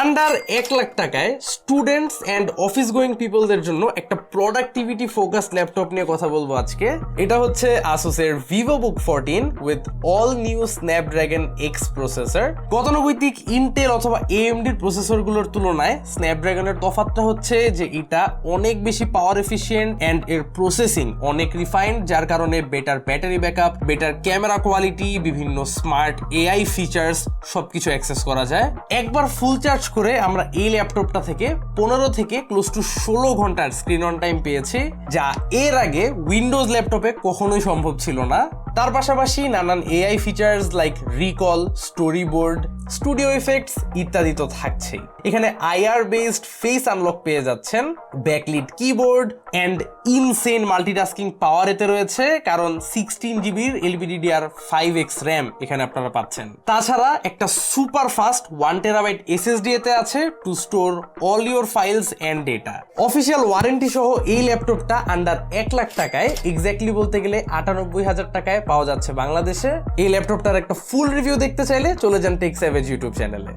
Under 1 lakh টাকায় students and office going পিপলদের জন্য একটা প্রোডাক্টিভিটি ফোকাস ল্যাপটপ নিয়ে কথা বলবো আজকে। এটা হচ্ছে আসুসের Vivobook 14 with all new Snapdragon X processor. গতানুগতিক ইন্টেল অথবা এএমডির প্রসেসরগুলোর তুলনায় স্ন্যাপড্রাগনের তফাৎটা হচ্ছে যে এটা অনেক বেশি পাওয়ার এফিশিয়েন্ট অ্যান্ড এর প্রসেসিং অনেক রিফাইন্ড, যার কারণে better battery backup, better camera quality, বিভিন্ন স্মার্ট এআই ফিচার্স সবকিছু অ্যাক্সেস করা যায়। একবার ফুল চার্জ করে আমরা এই ল্যাপটপটা থেকে 15 থেকে ক্লোজ টু 16 ঘন্টার স্ক্রিন অন টাইম পেয়েছি, যা এর আগে উইন্ডোজ ল্যাপটপে কখনোই সম্ভব ছিল না। তার পাশাপাশি নানান AI features like recall, story board, studio effects ইত্যাদি তো থাকছেই। এখানে আইআর বেসড ফেস আনলক পেয়ে যাচ্ছেন, backlit keyboard and insane multitasking power এতে রয়েছে, কারণ 16 জিবির LPDDR5X র্যাম এখানে আপনারা পাচ্ছেন। তাছাড়া একটা সুপার ফাস্ট 1 টেরাবাইট এসএসডি এতে আছে two store all your files and data. Official warranty সহ এই ল্যাপটপটা আন্ডার 1 লাখ টাকায়, এক্স্যাক্টলি বলতে গেলে 98,000 টাকায় পাওয়া যাচ্ছে বাংলাদেশে। এই ল্যাপটপটার একটা ফুল রিভিউ দেখতে চাইলে চলে যান টেক স্যাভেজ ইউটিউব চ্যানেলে।